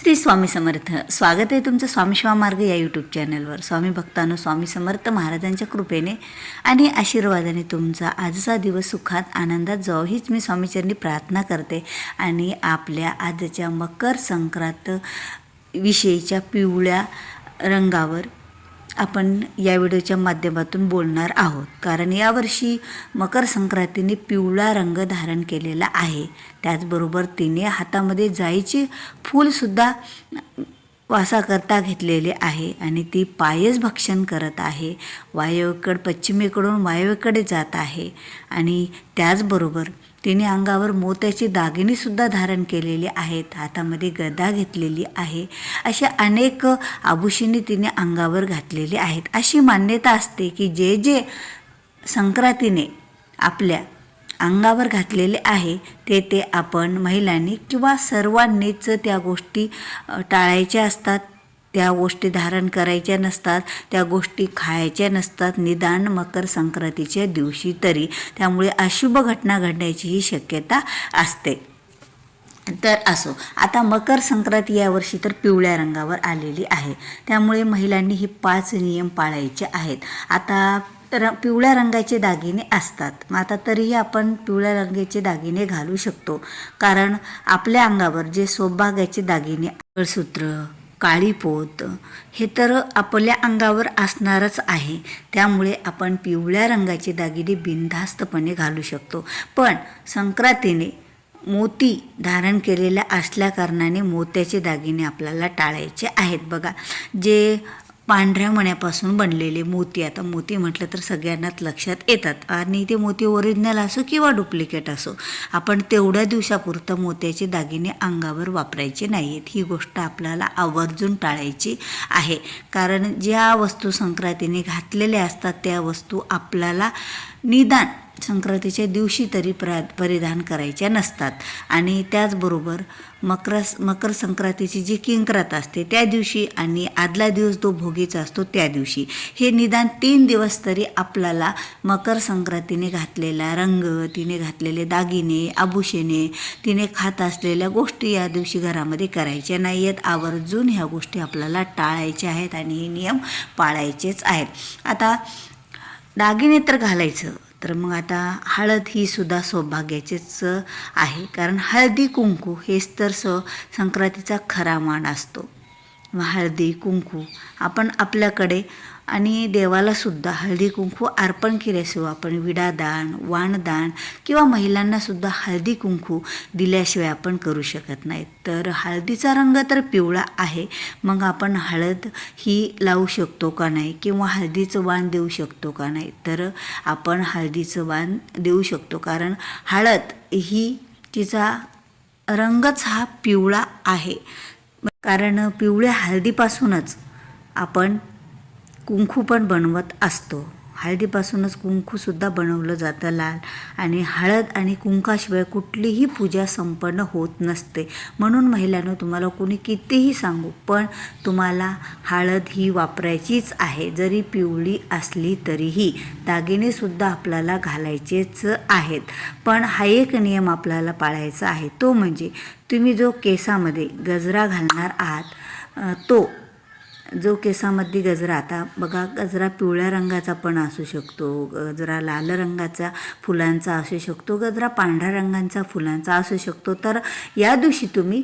श्री स्वामी समर्थ. स्वागत आहे तुमचं स्वामी शिवा मार्ग या यूट्यूब चॅनलवर. स्वामी भक्तांनो, स्वामी समर्थ महाराजांच्या कृपेने आणि आशीर्वादाने तुमचा आजचा दिवस सुखात आनंदात जावो हीच मी स्वामीचरणी प्रार्थना करते. आणि आपल्या आजच्या मकर संक्रांत विषयीच्या पिवळ्या रंगावर आपण या व्हिडिओच्या माध्यमातून बोलणार आहोत. कारण यावर्षी मकर संक्रांतीने पिवळा रंग धारण केलेला आहे. त्याचबरोबर तिने हातामध्ये जाईचे फूलसुद्धा वासाकरता घेतलेले आहे आणि ती पायस भक्षण करत आहे. पश्चिमेकडून वायव्येकडे जात आहे. आणि त्याचबरोबर तिने अंगावर मोत्याचे दागिनेसुद्धा धारण केलेले आहेत. हातामध्ये गदा घेतलेली आहे. अशा अनेक आभूषणे तिने अंगावर घातलेली आहेत. अशी मान्यता असते की जे जे संक्रांतीने आपल्या अंगावर घातलेले आहे ते आपण महिलांनी किंवा सर्वांनीच त्या गोष्टी टाळायच्या असतात. त्या गोष्टी धारण करायच्या नसतात. त्या गोष्टी खायच्या नसतात, निदान मकर संक्रांतीच्या दिवशी तरी. त्यामुळे अशुभ घटना घडण्याचीही शक्यता असते. तर असो, आता मकर संक्रांती यावर्षी तर पिवळ्या रंगावर आलेली आहे. त्यामुळे महिलांनी हे 5 नियम पाळायचे आहेत. आता पिवळ्या रंगाचे दागिने असतात. मग आता तरीही आपण पिवळ्या रंगाचे दागिने घालू शकतो. कारण आपल्या अंगावर जे सौभाग्याचे दागिने, मंगळसूत्र, काळी पोत हे तर आपल्या अंगावर असणारच आहे. त्यामुळे आपण पिवळ्या रंगाचे दागिने बिनधास्तपणे घालू शकतो. पण संक्रांतीने मोती धारण केलेल्या असल्याकारणाने मोत्याचे दागिने आपल्याला टाळायचे आहेत. बघा, जे पांढऱ्या मण्यापासून बनलेले मोती, आता मोती म्हटलं तर सगळ्यांनाच लक्षात येतात. आणि ते मोती ओरिजिनल असो किंवा डुप्लिकेट असो, आपण तेवढ्या दिवसापुरतं मोत्याचे दागिने अंगावर वापरायचे नाही आहेत. ही गोष्ट आपल्याला आवर्जून टाळायची आहे. कारण ज्या वस्तू संक्रांतीने घातलेल्या असतात त्या वस्तू आपल्याला निदान संक्रांतीच्या दिवशी तरी परिधान करायच्या नसतात. आणि त्याचबरोबर मकर संक्रांतीची जी किंक्रात असते त्या दिवशी आणि आदला दिवस जो भोगीचा असतो त्या दिवशी, हे निदान 3 दिवस तरी आपल्याला मकर संक्रांतीने घातलेला रंग, तिने घातलेले दागिने, आभूषणे, तिने खात असलेल्या गोष्टी या दिवशी घरामध्ये करायच्या नाही आहेत. आवर्जून ह्या गोष्टी आपल्याला टाळायच्या आहेत आणि हे नियम पाळायचेच आहेत. आता दागिने तर घालायचं, तर मग आता हळद ही सुद्धा सौभाग्याचेच आहे. कारण हळदी कुंकू हेच तर संक्रांतीचा खरा मान असतो. हळदी कुंकू आपण आपल्याकडे आणि देवालासुद्धा हळदी कुंकू अर्पण केल्याशिवाय आपण विडादान, वाणदान किंवा महिलांनासुद्धा हळदी कुंकू दिल्याशिवाय आपण करू शकत नाही. तर हळदीचा रंग तर पिवळा आहे. मग आपण हळद ही लावू शकतो का नाही किंवा हळदीचं वाण देऊ शकतो का नाही? तर आपण हळदीचं वाण देऊ शकतो. कारण हळद ही तिचा रंगच हा पिवळा आहे. कारण पिवळ्या हळदीपासूनच आपण कुंकू पण बनवत असतो. हळदीपासूनच कुंकूसुद्धा बनवलं जातं लाल. आणि हळद आणि कुंकाशिवाय कुठलीही पूजा संपन्न होत नसते. म्हणून महिलांनो, तुम्हाला कोणी कितीही सांगू पण तुम्हाला हळद ही वापरायचीच आहे. जरी पिवळी असली तरीही दागिनेसुद्धा आपल्याला घालायचेच आहेत. पण हा एक नियम आपल्याला पाळायचा आहे. तो म्हणजे तुम्ही जो केसामध्ये गजरा घालणार आहात, तो जो केसामध्ये गजरा, आता बघा, गजरा पिवळ्या रंगाचा पण असू शकतो, गजरा लाल रंगाचा फुलांचा असू शकतो, गजरा पांढऱ्या रंगाचा फुलांचा असू शकतो. तर या दिवशी तुम्ही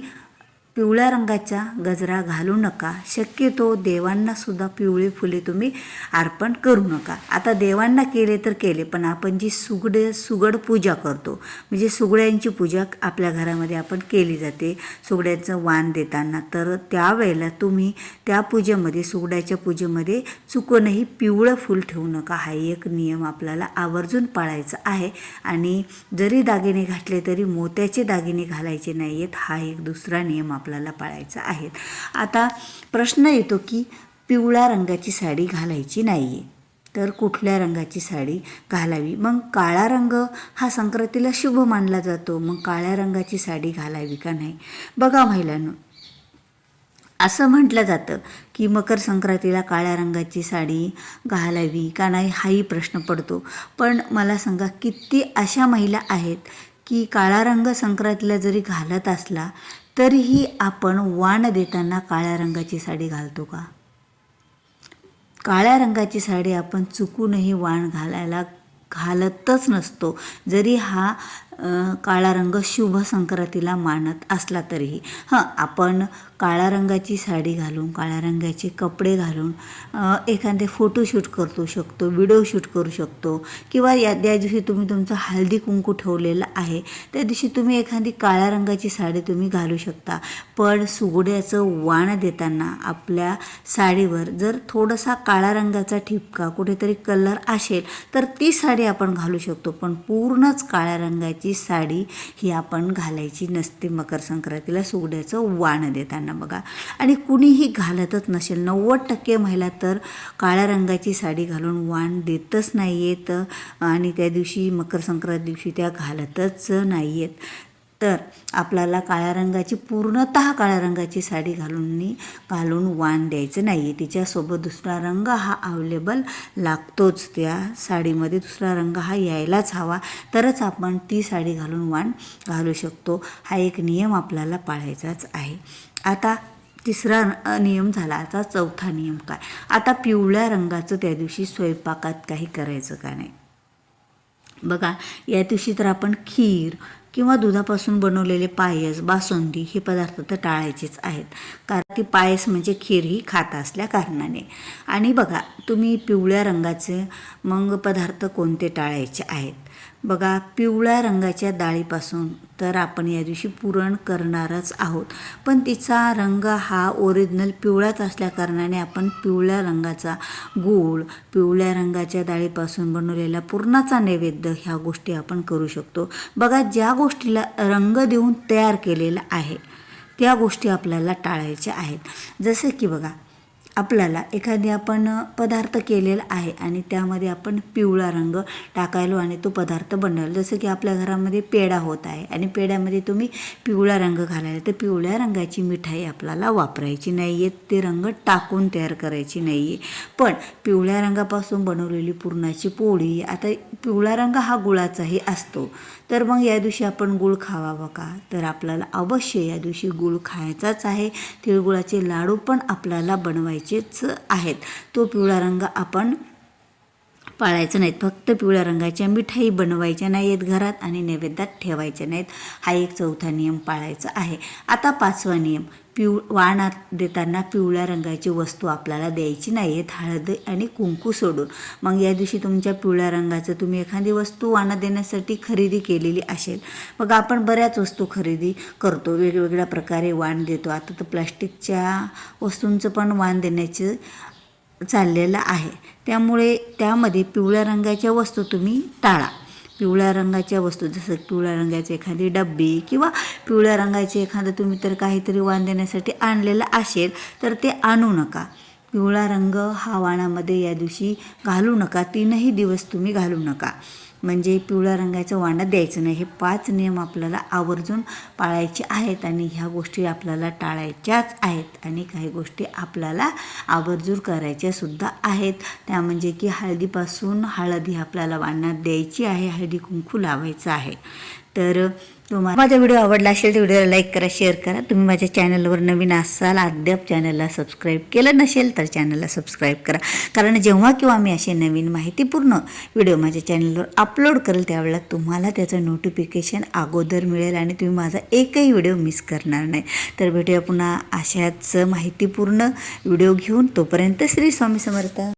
पिवळ्या रंगाचा गजरा घालू नका. शक्यतो देवांनासुद्धा पिवळी फुले तुम्ही अर्पण करू नका. आता देवांना केले तर केले, पण आपण जी सुगड पूजा करतो, म्हणजे सुगड्यांची पूजा आपल्या घरामध्ये आपण केली जाते सुगड्यांचं वाण देताना, तर त्यावेळेला तुम्ही त्या पूजेमध्ये, सुगड्याच्या पूजेमध्ये चुकूनही पिवळं फूल ठेवू नका. हा एक नियम आपल्याला आवर्जून पाळायचा आहे. आणि जरी दागिने घातले तरी मोत्याचे दागिने घालायचे नाही आहेत. हा एक दुसरा नियम आपल्याला पाळायचा आहे. आता प्रश्न येतो की पिवळ्या रंगाची साडी घालायची नाही आहे, तर कुठल्या रंगाची साडी घालावी? मग काळा रंग हा संक्रांतीला शुभ मानला जातो. मग काळ्या रंगाची साडी घालावी का नाही? बघा महिलांनो, असं म्हटलं जातं की मकर संक्रांतीला काळ्या रंगाची साडी घालावी का नाही हाही प्रश्न पडतो. पण मला सांगा, किती अशा महिला आहेत की काळा रंग संक्रांतीला जरी घालत असला तरीही आपण वाण देताना काळ्या रंगाची साडी घालतो का? काळ्या रंगाची साडी आपण चुकूनही वाण घालतच नसतो, जरी हा काळा रंग शुभ संक्रांतीला मानत असला तरीही. आपण काळ्या रंगाची साडी घालून, काळ्या रंगाचे कपडे घालून एखादे फोटोशूट करू शकतो, व्हिडिओ शूट करू शकतो, किंवा ज्या दिवशी तुम्ही तुमचं हळदी कुंकू ठेवलेलं आहे त्या दिवशी तुम्ही एखादी काळ्या रंगाची साडी तुम्ही घालू शकता. पण सुगड्याचं वाण देताना आपल्या साडीवर जर थोडासा काळ्या रंगाचा ठिपका, कुठेतरी कलर असेल तर ती साडी आपण घालू शकतो, पण पूर्णच काळ्या रंगाची साडी ही आपण घालायची नसते मकर संक्रांतीला सुगड्याचं वाण देताना बघा. आणि कुणीही घालतच नसेल, 90% महिला तर काळ्या रंगाची साडी घालून वाण देतच नाही आहेत आणि त्या दिवशी मकर संक्रांती दिवशी त्या घालतच नाही आहेत. तर आपल्याला काळ्या रंगाची, पूर्णतः काळ्या रंगाची साडी घालून वाण द्यायचं नाही आहे. तिच्यासोबत दुसरा रंग हा अवेलेबल लागतोच, त्या साडीमध्ये दुसरा रंग हा यायलाच हवा, तरच आपण ती साडी घालून वाण घालू शकतो. हा एक नियम आपल्याला पाळायचाच आहे. आता तिसरा नियम झाला. आता चौथा नियम काय? आता पिवळ्या रंगाचं त्या दिवशी स्वयंपाकात काही करायचं का नाही बघा. या दिवशी तर आपण खीर किंवा दुधापासून बनवलेले पायस, बासुंदी हे पदार्थ तर टाळायचेच आहेत, कारण ती पायस म्हणजे खीर ही खात असल्या कारणाने. आणि बघा, तुम्ही पिवळ्या रंगाचे मग पदार्थ कोणते टाळायचे आहेत बघा. पिवळ्या रंगाच्या डाळीपासून तर आपण या दिवशी पुरण करणारच आहोत, पण तिचा रंग हा ओरिजिनल पिवळाच असल्या कारणाने आपण पिवळ्या रंगाचा गूळ, पिवळ्या रंगाच्या डाळीपासून बनवलेला पुरणाचा नैवेद्य ह्या गोष्टी आपण करू शकतो. बघा, ज्या गोष्टीला रंग देऊन तयार केलेला आहे त्या गोष्टी आपल्याला टाळायच्या आहेत. जसे की बघा, आपल्याला एखादी आपण पदार्थ केलेला आहे आणि त्यामध्ये आपण पिवळा रंग टाकायलो आणि तो पदार्थ बनवला. जसं की आपल्या घरामध्ये पेढा होत आहे आणि पेढ्यामध्ये तुम्ही पिवळा रंग घालायला, तर पिवळ्या रंगाची मिठाई आपल्याला वापरायची नाही आहे, ते रंग टाकून तयार करायची नाही आहे. पण पिवळ्या रंगापासून बनवलेली पुरणाची पोळी, आता पिवळा रंग हा गुळाचाही असतो, तर मग या दिवशी आपण गूळ खावा का? तर आपल्याला अवश्य या दिवशी गूळ खायचाच आहे. तिळगुळाचे लाडू पण आपल्याला बनवायचेच आहेत. तो पिवळा रंग आपण पाळायचं नाहीत, फक्त पिवळ्या रंगाच्या मिठाई बनवायच्या नाही आहेत घरात आणि नैवेद्यात ठेवायच्या नाहीत. हा एक चौथा नियम पाळायचा आहे. आता पाचवा नियम, वाणात देताना पिवळ्या रंगाची वस्तू आपल्याला द्यायची नाही आहेत, हळद आणि कुंकू सोडून. मग या दिवशी तुमच्या पिवळ्या रंगाचं तुम्ही एखादी वस्तू वाणात देण्यासाठी खरेदी केलेली असेल, मग आपण बऱ्याच वस्तू खरेदी करतो, वेगवेगळ्या प्रकारे वाण देतो. आता तर प्लास्टिकच्या वस्तूंचं पण वाण देण्याचं चाललेलं आहे, त्यामुळे त्यामध्ये पिवळ्या रंगाच्या वस्तू तुम्ही टाळा. पिवळ्या रंगाच्या वस्तू, जसं पिवळ्या रंगाची एखादी डब्बी किंवा पिवळ्या रंगाचे एखादं तुम्ही तर काहीतरी वाण देण्यासाठी आणलेलं असेल तर ते आणू नका. पिवळा रंग हा वाणामध्ये या दिवशी घालू नका, 3ही दिवस तुम्ही घालू नका. म्हणजे पिवळ्या रंगाचं वाण द्यायचं नाही. हे 5 नियम आपल्याला आवर्जून पाळायचे आहेत आणि ह्या गोष्टी आपल्याला टाळायच्याच आहेत आणि काही गोष्टी आपल्याला आवर्जून करायच्यासुद्धा आहेत. त्या म्हणजे की हळदीपासून हळद ही आपल्याला वाणात द्यायची आहे, हळदी कुंकू लावायचं आहे. तर तुम्हाला माझा व्हिडिओ आवडला असेल तर व्हिडिओला लाईक करा, शेअर करा. तुम्ही माझ्या चॅनलवर नवीन असाल, अद्याप चॅनलला सबस्क्राईब केलं नसेल तर चॅनलला सबस्क्राईब करा, कारण जेव्हा किंवा मी असे नवीन माहितीपूर्ण व्हिडिओ माझ्या चॅनलवर अपलोड करेल त्यावेळेला तुम्हाला त्याचं नोटिफिकेशन अगोदर मिळेल आणि तुम्ही माझा एकही व्हिडिओ मिस करणार नाही. तर भेटूया पुन्हा अशाच माहितीपूर्ण व्हिडिओ घेऊन. तोपर्यंत श्री स्वामी समर्थ.